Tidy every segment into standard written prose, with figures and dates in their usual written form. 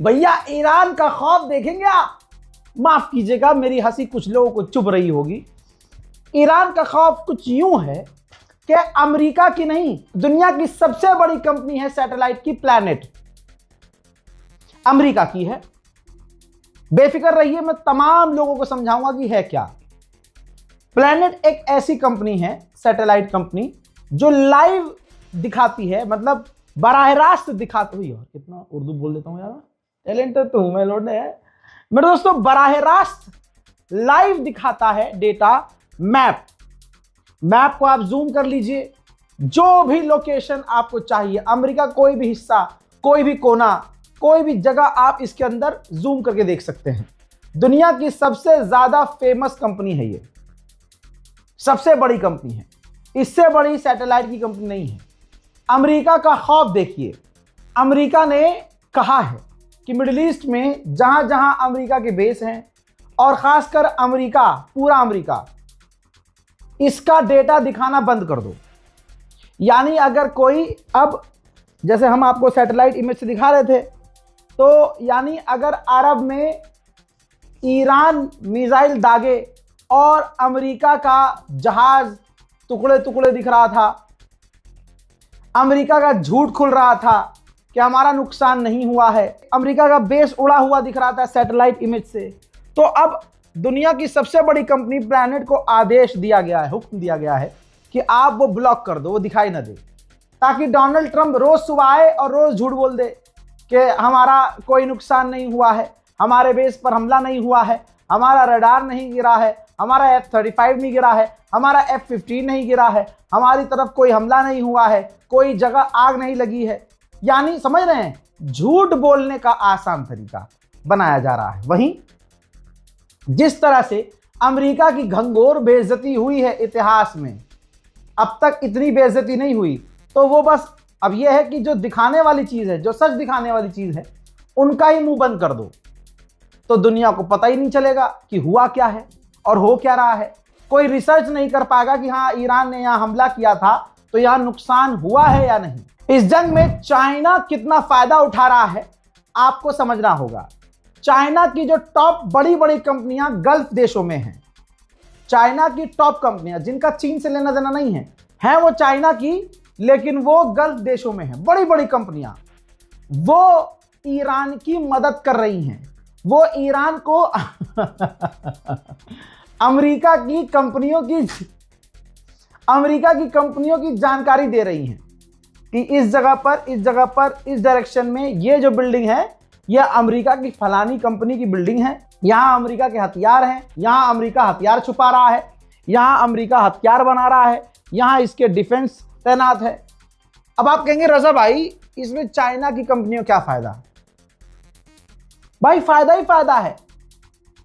भैया ईरान का खौफ देखेंगे आप। माफ कीजिएगा मेरी हंसी कुछ लोगों को चुभ रही होगी। ईरान का खौफ कुछ यूं है कि अमेरिका की नहीं, दुनिया की सबसे बड़ी कंपनी है सैटेलाइट की प्लैनेट, अमेरिका की है। बेफिक्र रहिए, मैं तमाम लोगों को समझाऊंगा कि है क्या। प्लैनेट एक ऐसी कंपनी है, सैटेलाइट कंपनी, जो लाइव दिखाती है, मतलब बराह रास्त दिखाती हुई। और कितना उर्दू बोल देता हूं यार, टैलेंट तो हूं मैं लौटने है मेरे दोस्तों। बराह रास्त लाइव दिखाता है डेटा, मैप को आप जूम कर लीजिए, जो भी लोकेशन आपको चाहिए, अमेरिका कोई भी हिस्सा, कोई भी कोना, कोई भी जगह आप इसके अंदर जूम करके देख सकते हैं। दुनिया की सबसे ज्यादा फेमस कंपनी है ये, सबसे बड़ी कंपनी है, इससे बड़ी सैटेलाइट की कंपनी नहीं है। अमेरिका का खौफ देखिए। अमेरिका ने कहा है कि मिडिल ईस्ट में जहां जहां अमेरिका के बेस हैं, और खासकर अमेरिका, पूरा अमेरिका, इसका डेटा दिखाना बंद कर दो। यानी अगर कोई, अब जैसे हम आपको सैटेलाइट इमेज से दिखा रहे थे, तो यानी अगर अरब में ईरान मिसाइल दागे और अमेरिका का जहाज टुकड़े टुकड़े दिख रहा था, अमेरिका का झूठ खुल रहा था कि हमारा नुकसान नहीं हुआ है, अमेरिका का बेस उड़ा हुआ दिख रहा था सैटेलाइट इमेज से, तो अब दुनिया की सबसे बड़ी कंपनी प्लैनेट को आदेश दिया गया है, हुक्म दिया गया है कि आप वो ब्लॉक कर दो, वो दिखाई ना दे, ताकि डोनाल्ड ट्रंप रोज सुबह आए और रोज झूठ बोल दे कि हमारा कोई नुकसान नहीं हुआ है, हमारे बेस पर हमला नहीं हुआ है, हमारा रडार नहीं गिरा है, हमारा F-35 नहीं गिरा है, हमारा F-15 नहीं गिरा है, हमारी तरफ कोई हमला नहीं हुआ है, कोई जगह आग नहीं लगी है। यानी समझ रहे हैं, झूठ बोलने का आसान तरीका बनाया जा रहा है। वहीं जिस तरह से अमेरिका की घंघोर बेइज्जती हुई है इतिहास में, अब तक इतनी बेइज्जती नहीं हुई, तो वो बस अब यह है कि जो दिखाने वाली चीज है, जो सच दिखाने वाली चीज है, उनका ही मुंह बंद कर दो, तो दुनिया को पता ही नहीं चलेगा कि हुआ क्या है और हो क्या रहा है। कोई रिसर्च नहीं कर पाएगा कि हाँ ईरान ने यहां हमला किया था तो यहां नुकसान हुआ है या नहीं। इस जंग में चाइना कितना फायदा उठा रहा है आपको समझना होगा। चाइना की जो टॉप बड़ी बड़ी कंपनियां गल्फ देशों में हैं, चाइना की टॉप कंपनियां जिनका चीन से लेना देना नहीं है वो चाइना की, लेकिन वो गल्फ देशों में हैं, बड़ी बड़ी कंपनियां, वो ईरान की मदद कर रही हैं, वो ईरान को अमेरिका की कंपनियों की जानकारी दे रही हैं कि इस जगह पर इस डायरेक्शन में ये जो बिल्डिंग है, यह अमेरिका की फलानी कंपनी की बिल्डिंग है, यहां अमेरिका के हथियार हैं, यहां अमेरिका हथियार छुपा रहा है, यहां अमेरिका हथियार बना रहा है, यहां इसके डिफेंस तैनात है। अब आप कहेंगे रजा भाई इसमें चाइना की कंपनियों क्या फायदा? भाई फायदा ही फायदा है।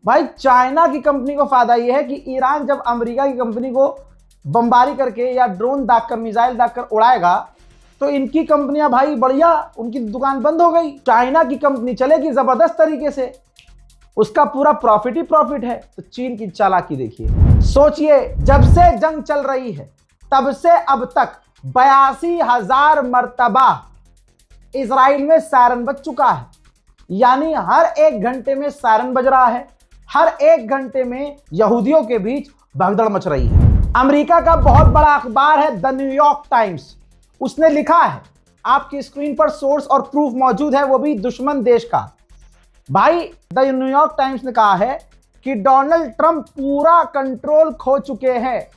भाई चाइना की कंपनी को फायदा यह है कि ईरान जब अमेरिका की कंपनी को बमबारी करके या ड्रोन दागकर, मिसाइल दागकर उड़ाएगा, तो इनकी कंपनियां भाई बढ़िया, उनकी दुकान बंद हो गई, चाइना की कंपनी चलेगी जबरदस्त तरीके से, उसका पूरा प्रॉफिट ही प्रॉफिट है। तो चीन की चालाकी देखिए। सोचिए, जब से जंग चल रही है तब से अब तक 82,000 मर्तबा इजराइल में सायरन बज चुका है। यानी हर 1 घंटे में सायरन बज रहा है, हर 1 घंटे में यहूदियों के बीच भगदड़ मच रही है। अमेरिका का बहुत बड़ा अखबार है द न्यूयॉर्क टाइम्स, उसने लिखा है, आपकी स्क्रीन पर सोर्स और प्रूफ मौजूद है, वो भी दुश्मन देश का। भाई द न्यूयॉर्क टाइम्स ने कहा है कि डोनाल्ड ट्रंप पूरा कंट्रोल खो चुके हैं,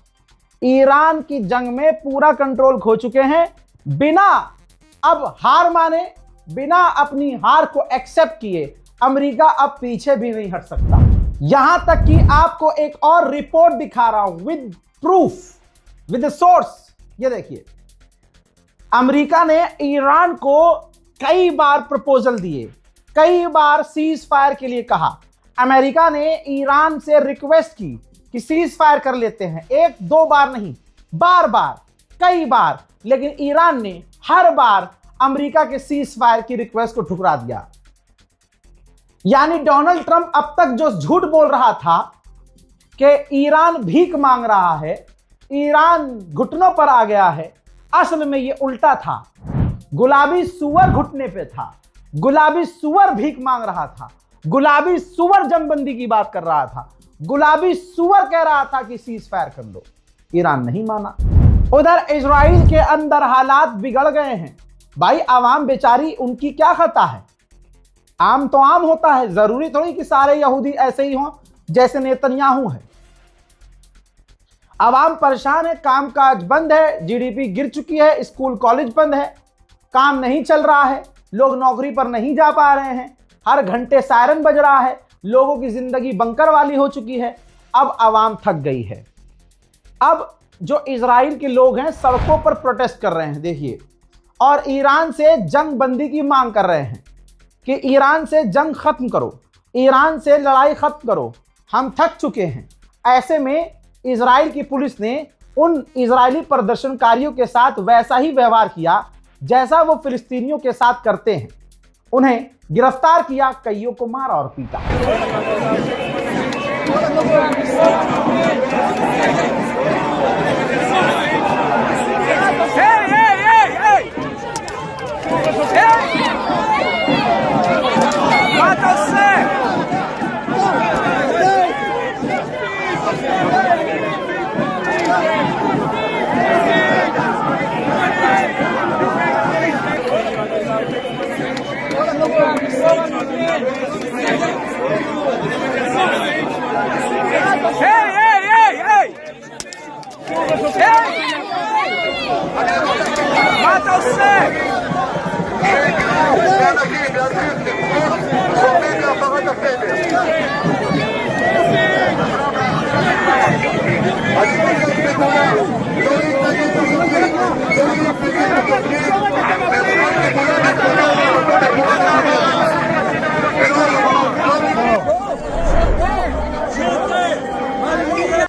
ईरान की जंग में पूरा कंट्रोल खो चुके हैं, बिना अब हार माने, बिना अपनी हार को एक्सेप्ट किए अमेरिका अब पीछे भी नहीं हट सकता। यहां तक कि आपको एक और रिपोर्ट दिखा रहा हूं विद प्रूफ, विद सोर्स। ये देखिए, अमेरिका ने ईरान को कई बार प्रपोजल दिए, कई बार सीज फायर के लिए कहा। अमेरिका ने ईरान से रिक्वेस्ट की कि सीज फायर कर लेते हैं, 1-2 बार नहीं, बार बार, कई बार, लेकिन ईरान ने हर बार अमेरिका के सीज फायर की रिक्वेस्ट को ठुकरा दिया। यानी डोनाल्ड ट्रंप अब तक जो झूठ बोल रहा था कि ईरान भीख मांग रहा है, ईरान घुटनों पर आ गया है, असल में यह उल्टा था। गुलाबी सुअर घुटने पे था, गुलाबी सुअर भीख मांग रहा था, गुलाबी सुअर जंगबंदी की बात कर रहा था, गुलाबी सुअर कह रहा था कि सीज फायर कर दो। ईरान नहीं माना। उधर इजराइल के अंदर हालात बिगड़ गए हैं। भाई आवाम बेचारी, उनकी क्या खता है? आम तो आम होता है, जरूरी थोड़ी कि सारे यहूदी ऐसे ही हों जैसे नेतन्याहू है। आवाम परेशान है, कामकाज बंद है, जीडीपी गिर चुकी है, स्कूल कॉलेज बंद है, काम नहीं चल रहा है, लोग नौकरी पर नहीं जा पा रहे हैं, हर घंटे सायरन बज रहा है, लोगों की जिंदगी बंकर वाली हो चुकी है। अब आवाम थक गई है। अब जो इजराइल के लोग हैं सड़कों पर प्रोटेस्ट कर रहे हैं, देखिए, और ईरान से जंग बंदी की मांग कर रहे हैं कि ईरान से जंग खत्म करो, ईरान से लड़ाई खत्म करो, हम थक चुके हैं। ऐसे में इजराइल की पुलिस ने उन इजरायली प्रदर्शनकारियों के साथ वैसा ही व्यवहार किया जैसा वो फिलिस्तीनियों के साथ करते हैं। उन्हें गिरफ्तार किया, कईयों को मारा और पीटा।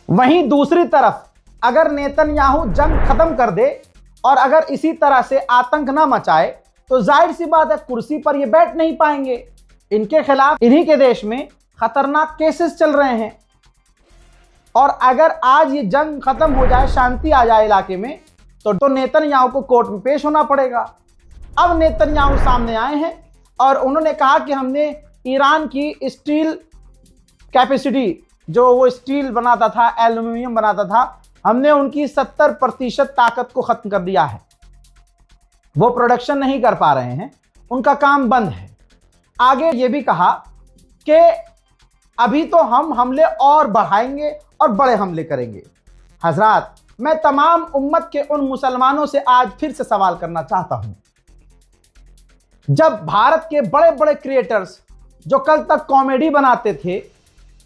वहीं दूसरी तरफ अगर नेतन्याहू जंग खत्म कर दे और अगर इसी तरह से आतंक ना मचाए तो जाहिर सी बात है कुर्सी पर ये बैठ नहीं पाएंगे। इनके खिलाफ इन्हीं के देश में खतरनाक केसेस चल रहे हैं और अगर आज ये जंग खत्म हो जाए, शांति आ जाए इलाके में, तो नेतन्याहू को कोर्ट में पेश होना पड़ेगा। अब नेतन्याहू सामने आए हैं और उन्होंने कहा कि हमने ईरान की स्टील कैपेसिटी, जो वो स्टील बनाता था, एल्यूमिनियम बनाता था, हमने उनकी 70% ताकत को खत्म कर दिया है। वो प्रोडक्शन नहीं कर पा रहे हैं, उनका काम बंद है। आगे ये भी कहा कि अभी तो हम हमले और बढ़ाएंगे और बड़े हमले करेंगे। हजरात, मैं तमाम उम्मत के उन मुसलमानों से आज फिर से सवाल करना चाहता हूं, जब भारत के बड़े बड़े क्रिएटर्स जो कल तक कॉमेडी बनाते थे,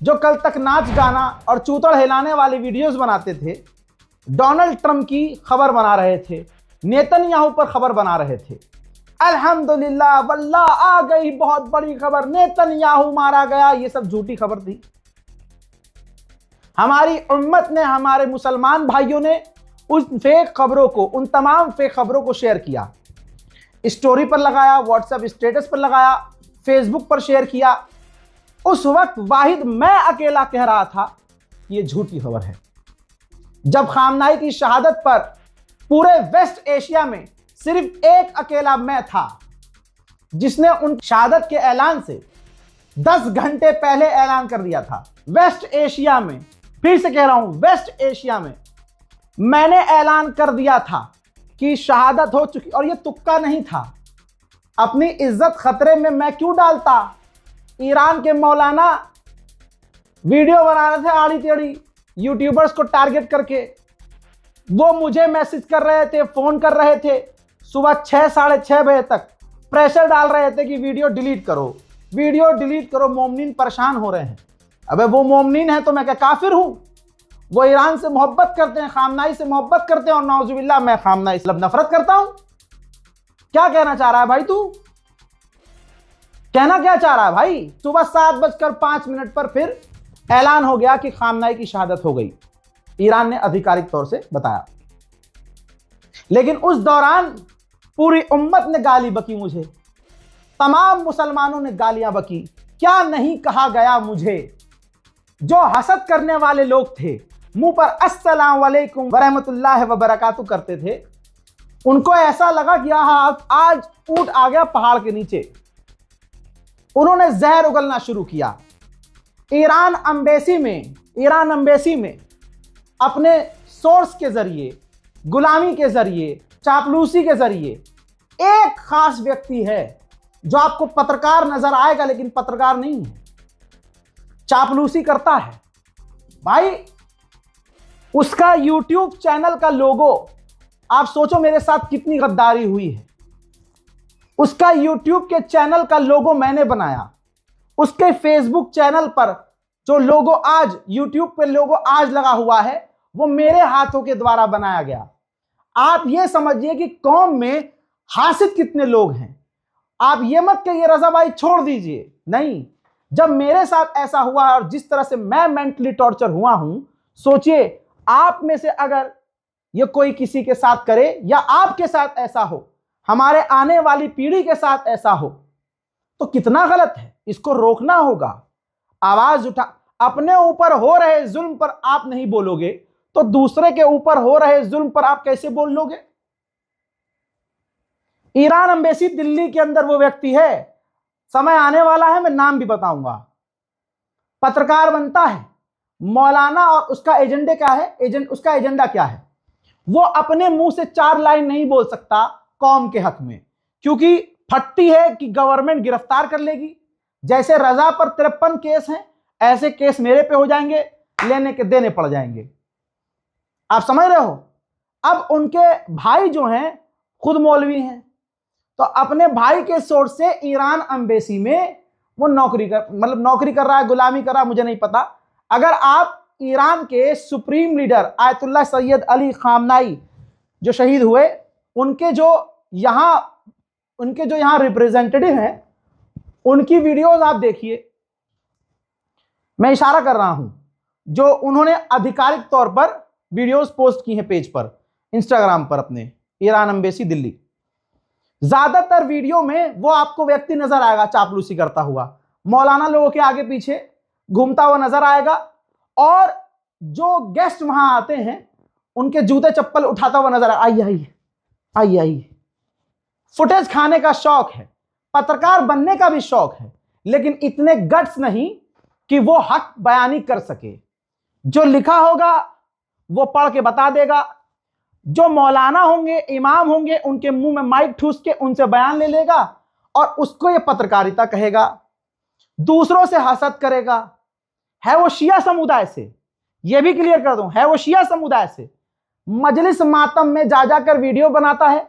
जो कल तक नाच गाना और चूतड़ हिलाने वाले वीडियोस बनाते थे, डोनाल्ड ट्रंप की खबर बना रहे थे, नेतन्याहू पर खबर बना रहे थे, अल्हम्दुलिल्लाह वल्लाह आ गई बहुत बड़ी खबर, नेतन्याहू मारा गया, ये सब झूठी खबर थी। हमारी उम्मत ने, हमारे मुसलमान भाइयों ने उन फेक खबरों को, उन तमाम फेक खबरों को शेयर किया, स्टोरी पर लगाया, व्हाट्सएप स्टेटस पर लगाया, फेसबुक पर शेयर किया। उस वक्त वाहिद मैं अकेला कह रहा था ये झूठी खबर है। जब खामनाई की शहादत पर पूरे वेस्ट एशिया में सिर्फ एक अकेला मैं था जिसने उन शहादत के ऐलान से 10 घंटे पहले ऐलान कर दिया था। वेस्ट एशिया में, फिर से कह रहा हूं, वेस्ट एशिया में मैंने ऐलान कर दिया था कि शहादत हो चुकी, और ये तुक्का नहीं था। अपनी इज्जत खतरे में मैं क्यों डालता? ईरान के मौलाना वीडियो बना रहे थे आड़ी टेढ़ी यूट्यूबर्स को टारगेट करके, वो मुझे मैसेज कर रहे थे, फोन कर रहे थे, सुबह 6 साढ़े 6 बजे तक प्रेशर डाल रहे थे कि वीडियो डिलीट करो, वीडियो डिलीट करो, मोमनीन परेशान हो रहे हैं। अबे वो मोमनीन है तो मैं क्या काफिर हूं? वो ईरान से मोहब्बत करते हैं, खामनाई से मोहब्बत करते हैं, और नाउजुबिल्लाह मैं खामनाई से नफरत करता हूं। क्या कहना चाह रहा है भाई तू? कहना क्या चाह रहा है भाई? सुबह 7:05 पर फिर ऐलान हो गया कि खामनाई की शहादत हो गई, ईरान ने आधिकारिक तौर से बताया। लेकिन उस दौरान पूरी उम्मत ने गाली बकी मुझे, तमाम मुसलमानों ने गालियां बकी। क्या नहीं कहा गया मुझे? जो हसद करने वाले लोग थे, मुंह पर अस्सलाम वालेकुम वरहमतुल्लाह व बरकातहू करते थे, उनको ऐसा लगा कि आज ऊंट आ गया पहाड़ के नीचे, उन्होंने जहर उगलना शुरू किया। ईरान एम्बेसी में अपने सोर्स के जरिए, गुलामी के जरिए, चापलूसी के जरिए एक खास व्यक्ति है जो आपको पत्रकार नजर आएगा लेकिन पत्रकार नहीं है, चापलूसी करता है। भाई उसका YouTube चैनल का लोगो, आप सोचो मेरे साथ कितनी गद्दारी हुई है। उसका YouTube के चैनल का लोगो मैंने बनाया, उसके Facebook चैनल पर जो लोगो आज YouTube पे लोगो आज लगा हुआ है वो मेरे हाथों के द्वारा बनाया गया। आप ये समझिए कि कौम में हासिद कितने लोग हैं। आप ये मत कहिए रजा भाई छोड़ दीजिए, नहीं, जब मेरे साथ ऐसा हुआ और जिस तरह से मैं मेंटली टॉर्चर हुआ हूं, सोचिए आप में से अगर ये कोई किसी के साथ करे या आपके साथ ऐसा हो, हमारे आने वाली पीढ़ी के साथ ऐसा हो, तो कितना गलत है। इसको रोकना होगा, आवाज उठा। अपने ऊपर हो रहे जुल्म पर आप नहीं बोलोगे तो दूसरे के ऊपर हो रहे जुल्म पर आप कैसे बोल लोगे। ईरान एम्बेसी दिल्ली के अंदर वो व्यक्ति है, समय आने वाला है मैं नाम भी बताऊंगा, पत्रकार बनता है मौलाना, और उसका एजेंडे क्या है, उसका एजेंडा क्या है, वो अपने मुंह से 4 लाइन नहीं बोल सकता कौम के हक में, क्योंकि फट्टी है कि गवर्नमेंट गिरफ्तार कर लेगी। जैसे रजा पर 53 केस हैं, ऐसे केस मेरे पे हो जाएंगे, लेने के देने पड़ जाएंगे। आप समझ रहे हो। अब उनके भाई जो हैं खुद मौलवी हैं, तो अपने भाई के सोर्स से ईरान एम्बेसी में वो नौकरी कर रहा है, गुलामी कर रहा है, मुझे नहीं पता। अगर आप ईरान के supreme leader Ayatollah Syed Ali खामनाई जो शहीद हुए, उनके जो यहाँ रिप्रेजेंटेटिव हैं, उनकी वीडियोस आप देखिए, मैं इशारा कर रहा हूं, जो उन्होंने आधिकारिक तौर पर वीडियोस पोस्ट की हैं पेज पर, इंस्टाग्राम पर अपने, ईरान एम्बेसी दिल्ली। ज्यादातर वीडियो में वो आपको व्यक्ति नजर आएगा चापलूसी करता हुआ, मौलाना लोगों के आगे पीछे घूमता हुआ नजर आएगा, और जो गेस्ट वहां आते हैं उनके जूते चप्पल उठाता हुआ नजर आइए। फुटेज खाने का शौक है, पत्रकार बनने का भी शौक है, लेकिन इतने गट्स नहीं कि वो हक बयानी कर सके। जो लिखा होगा वो पढ़ के बता देगा, जो मौलाना होंगे, इमाम होंगे, उनके मुंह में माइक ठूस के उनसे बयान ले लेगा और उसको ये पत्रकारिता कहेगा, दूसरों से हसद करेगा। है वो शिया समुदाय से, ये भी क्लियर कर दूं, है वो शिया समुदाय से, मजलिस मातम में जा जाकर वीडियो बनाता है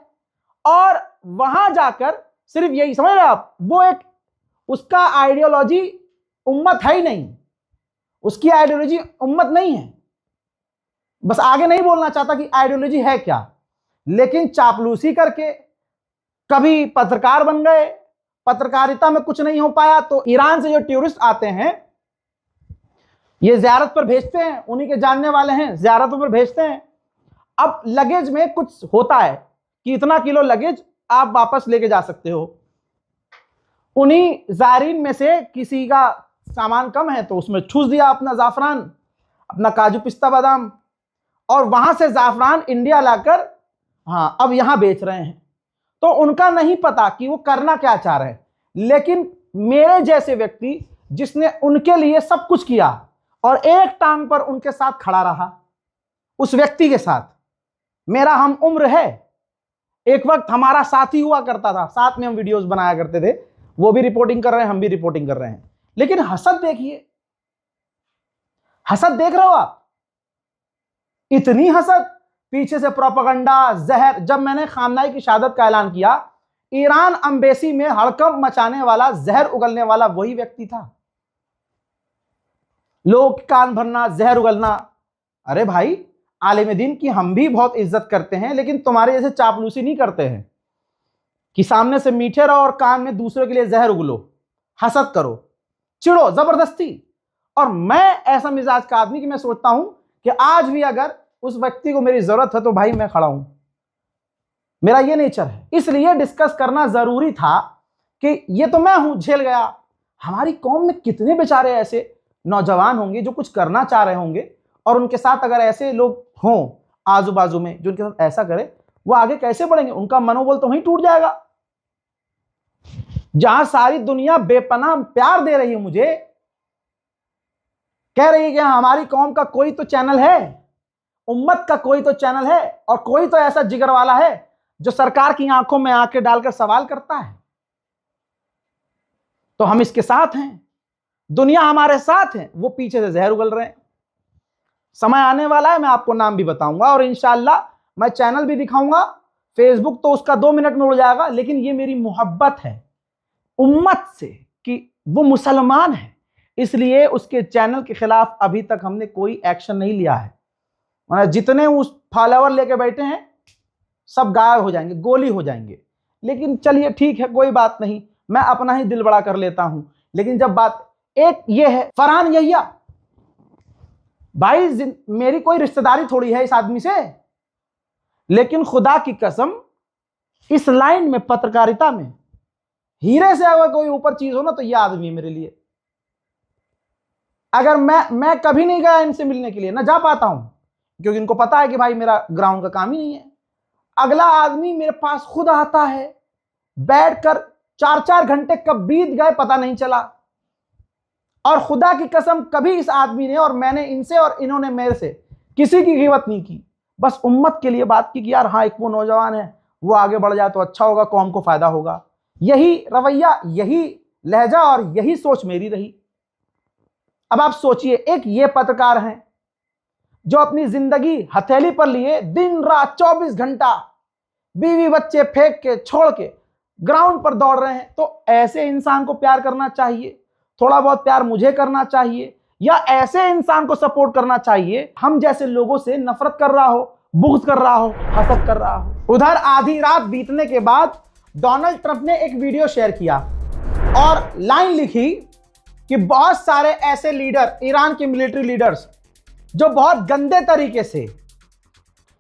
और वहां जाकर सिर्फ यही समझ रहे आप, वो एक उसका आइडियोलॉजी उम्मत है ही नहीं, उसकी आइडियोलॉजी उम्मत नहीं है। बस आगे नहीं बोलना चाहता कि आइडियोलॉजी है क्या, लेकिन चापलूसी करके कभी पत्रकार बन गए, पत्रकारिता में कुछ नहीं हो पाया तो ईरान से जो टूरिस्ट आते हैं ये ज़ियारत पर भेजते हैं, उन्हीं के जानने वाले हैं, ज़ियारतों पर भेजते हैं। अब लगेज में कुछ होता है कि इतना किलो लगेज आप वापस लेके जा सकते हो, उन्हीं ज़ायरीन में से किसी का सामान कम है तो उसमें ठूस दिया अपना ज़ाफ़रान, अपना काजू पिस्ता बादाम, और वहां से ज़ाफ़रान इंडिया लाकर अब यहां बेच रहे हैं। तो उनका नहीं पता कि वो करना क्या चाह रहे हैं, लेकिन मेरे जैसे व्यक्ति जिसने उनके लिए सब कुछ किया और एक टांग पर उनके साथ खड़ा रहा, उस व्यक्ति के साथ मेरा हम उम्र है, एक वक्त हमारा साथी हुआ करता था, साथ में हम वीडियोस बनाया करते थे, वो भी रिपोर्टिंग कर रहे हैं, हम भी रिपोर्टिंग कर रहे हैं। लेकिन हसद देखिए, हसद देख रहे हो आप, इतनी हसद, पीछे से प्रोपेगेंडा, जहर। जब मैंने खामनाई की शहादत का ऐलान किया, ईरान एम्बेसी में हड़कंप मचाने वाला, जहर उगलने वाला वही व्यक्ति था। लोग कान भरना, जहर उगलना। अरे भाई, आलिम दीन की हम भी बहुत इज्जत करते हैं, लेकिन तुम्हारे जैसे चापलूसी नहीं करते हैं कि सामने से मीठे रहो और कान में दूसरे के लिए जहर उगलो, हसद करो, चिढ़ो जबरदस्ती। और मैं ऐसा मिजाज का आदमी कि मैं सोचता हूं कि आज भी अगर उस व्यक्ति को मेरी जरूरत है तो भाई मैं खड़ा हूं, मेरा ये नेचर है। इसलिए डिस्कस करना जरूरी था कि ये तो मैं हूं, झेल गया। हमारी कौम में कितने बेचारे ऐसे नौजवान होंगे जो कुछ करना चाह रहे होंगे, और उनके साथ अगर ऐसे लोग हों आजू बाजू में जो उनके साथ ऐसा करे, वो आगे कैसे बढ़ेंगे? उनका मनोबल तो वहीं टूट जाएगा। जहां सारी दुनिया बेपनाह प्यार दे रही है मुझे, कह रही है कि हमारी कौम का कोई तो चैनल है, उम्मत का कोई तो चैनल है, और कोई तो ऐसा जिगर वाला है जो सरकार की आंखों में आंखें डालकर सवाल करता है, तो हम इसके साथ हैं। दुनिया हमारे साथ है, वो पीछे से जहर उगल रहे हैं। समय आने वाला है, मैं आपको नाम भी बताऊंगा और इंशाअल्लाह मैं चैनल भी दिखाऊंगा। फेसबुक तो उसका 2 मिनट में उड़ जाएगा, लेकिन ये मेरी मोहब्बत है उम्मत से कि वो मुसलमान है, इसलिए उसके चैनल के खिलाफ अभी तक हमने कोई एक्शन नहीं लिया है। मतलब जितने उस फॉलोअर लेके बैठे हैं सब गायब हो जाएंगे, गोली हो जाएंगे। लेकिन चलिए ठीक है, कोई बात नहीं, मैं अपना ही दिल बड़ा कर लेता हूं। लेकिन जब बात एक ये है, फरहान यहिया भाई, मेरी कोई रिश्तेदारी थोड़ी है इस आदमी से, लेकिन खुदा की कसम इस लाइन में, पत्रकारिता में हीरे से अगर कोई ऊपर चीज हो ना तो यह आदमी है मेरे लिए। अगर मैं कभी नहीं गया इनसे मिलने के लिए, ना जा पाता हूं, क्योंकि इनको पता है कि भाई मेरा ग्राउंड का काम ही नहीं है। अगला आदमी मेरे पास खुद आता है, बैठकर 4-4 घंटे कब बीत गए पता नहीं चला। और खुदा की कसम कभी इस आदमी ने और मैंने इनसे और इन्होंने मेरे से किसी की गिबत नहीं की, बस उम्मत के लिए बात की कि यार हाँ, एक वो नौजवान है, वो आगे बढ़ जाए तो अच्छा होगा, कौम को फायदा होगा। यही रवैया, यही लहजा और यही सोच मेरी रही। अब आप सोचिए, एक ये पत्रकार हैं जो अपनी जिंदगी हथेली पर लिए दिन रात 24 घंटा बीवी बच्चे फेंक के छोड़ के ग्राउंड पर दौड़ रहे हैं, तो ऐसे इंसान को प्यार करना चाहिए, थोड़ा बहुत प्यार मुझे करना चाहिए, या ऐसे इंसान को सपोर्ट करना चाहिए हम जैसे लोगों से नफरत कर रहा हो, बुग़्ज़ कर रहा हो, हसद कर रहा हो। उधर आधी रात बीतने के बाद डोनाल्ड ट्रंप ने एक वीडियो शेयर किया और लाइन लिखी कि बहुत सारे ऐसे लीडर, ईरान के मिलिट्री लीडर्स जो बहुत गंदे तरीके से,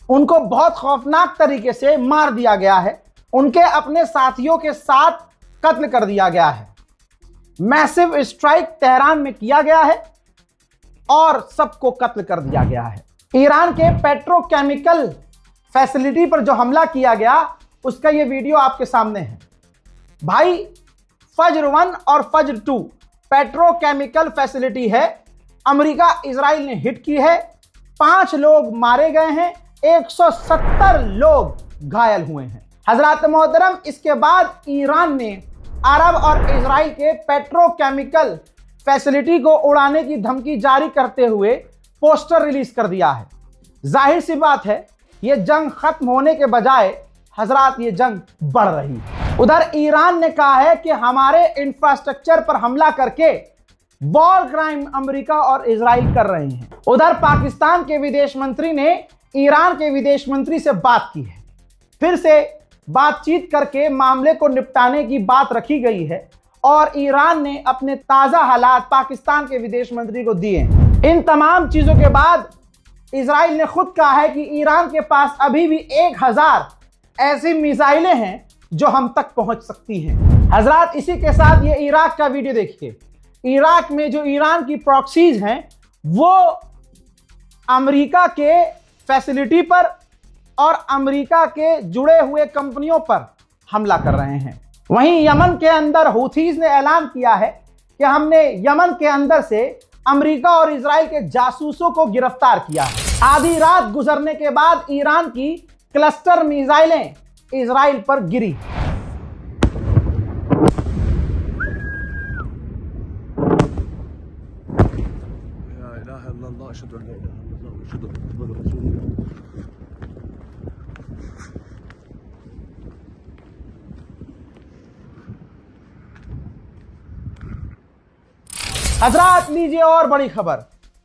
उनको बहुत खौफनाक तरीके से मार दिया गया है, उनके अपने साथियों के साथ कत्ल कर दिया गया है। मैसिव स्ट्राइक तेहरान में किया गया है और सबको कत्ल कर दिया गया है। ईरान के पेट्रोकेमिकल फैसिलिटी पर जो हमला किया गया, उसका ये वीडियो आपके सामने है। भाई, फज्र 1 और फज्र 2 पेट्रोकेमिकल फैसिलिटी है, अमेरिका इजराइल ने हिट की है, 5 लोग मारे गए हैं, 170 लोग घायल हुए हैं। हजरात मोहतरम, इसके बाद ईरान ने अरब और इजराइल के पेट्रोकेमिकल फैसिलिटी को उड़ाने की धमकी जारी करते हुए पोस्टर रिलीज कर दिया है। जाहिर सी बात है, ये जंग खत्म होने के बजाय हजरात ये जंग बढ़ रही है। उधर ईरान ने कहा है कि हमारे इंफ्रास्ट्रक्चर पर हमला करके वॉर क्राइम अमेरिका और इजराइल कर रहे हैं। उधर पाकिस्तान के विदेश मंत्री ने ईरान के विदेश मंत्री से बात की है, फिर से बातचीत करके मामले को निपटाने की बात रखी गई है और ईरान ने अपने ताजा हालात पाकिस्तान के विदेश मंत्री को दिए। इन तमाम चीजों के बाद इजराइल ने खुद कहा है कि ईरान के पास अभी भी 1000 ऐसी मिसाइलें हैं जो हम तक पहुंच सकती हैं। हजरात, इसी के साथ ये इराक का वीडियो देखिए। इराक में जो ईरान की प्रॉक्सीज हैं वो अमेरिका के फैसिलिटी पर और अमेरिका के जुड़े हुए कंपनियों पर हमला कर रहे हैं। वहीं यमन के अंदर हूथीज ने ऐलान किया है कि हमने यमन के अंदर से अमेरिका और इजराइल के जासूसों को गिरफ्तार किया है। आधी रात गुजरने के बाद ईरान की क्लस्टर मिसाइलें इजराइल पर गिरी। हजरात, लीजिए और बड़ी खबर।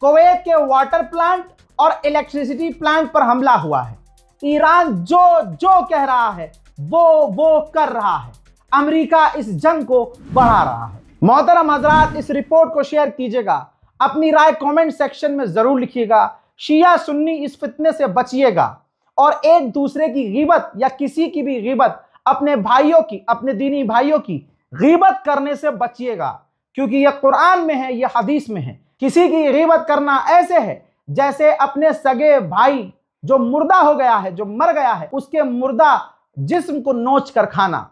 कुवैत के वाटर प्लांट और इलेक्ट्रिसिटी प्लांट पर हमला हुआ है। ईरान जो जो कह रहा है वो कर रहा है। अमेरिका इस जंग को बढ़ा रहा है। मोहतरम हजरात, इस रिपोर्ट को शेयर कीजिएगा, अपनी राय कमेंट सेक्शन में जरूर लिखिएगा। शिया सुन्नी इस फितने से बचिएगा और एक दूसरे की गीबत या किसी की भी गीबत, अपने भाइयों की, अपने दीनी भाइयों की गीबत करने से बचिएगा, क्योंकि यह कुरान में है, यह हदीस में है। किसी की गीबत करना ऐसे है जैसे अपने सगे भाई जो मुर्दा हो गया है, जो मर गया है, उसके मुर्दा जिस्म को नोच कर खाना,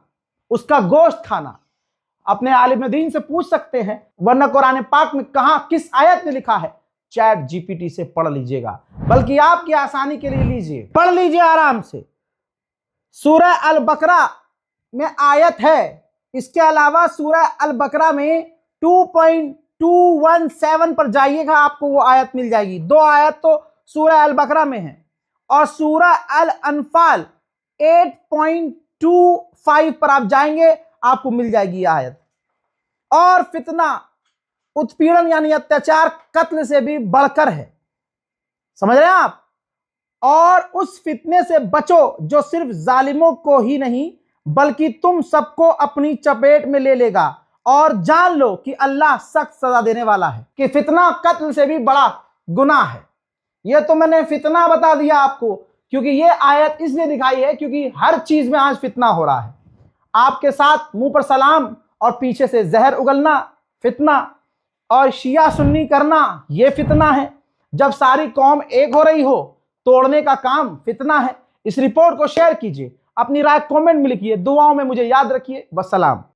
उसका गोश्त खाना। अपने आलिम दीन से पूछ सकते हैं, वरना कुरान पाक में कहां किस आयत में लिखा है, चैट जीपीटी से पढ़ लीजिएगा। बल्कि आपकी आसानी के लिए लीजिए, पढ़ लीजिए आराम से। सूरह अल बकरा में आयत है, इसके अलावा सूरह अल बकरा में 2.217 पर जाइएगा, आपको वो आयत मिल जाएगी। 2 आयत तो सूरह अल बकरा में है, और सूरह अल अनफाल 8.25 पर आप जाएंगे, आपको मिल जाएगी यह आयत। और फितना, उत्पीड़न यानी अत्याचार कत्ल से भी बढ़कर है, समझ रहे हैं आप। और उस फितने से बचो जो सिर्फ जालिमों को ही नहीं बल्कि तुम सबको अपनी चपेट में ले लेगा, और जान लो कि अल्लाह सख्त सजा देने वाला है। कि फितना कत्ल से भी बड़ा गुनाह है। यह तो मैंने फितना बता दिया आपको, क्योंकि यह आयत इसलिए दिखाई है क्योंकि हर चीज में आज फितना हो रहा है। आपके साथ मुंह पर सलाम और पीछे से जहर उगलना फितना, और शिया सुन्नी करना यह फितना है। जब सारी कौम एक हो रही हो, तोड़ने का काम फितना है। इस रिपोर्ट को शेयर कीजिए, अपनी राय कमेंट में लिखिए, दुआओं में मुझे याद रखिए। वस्सलाम।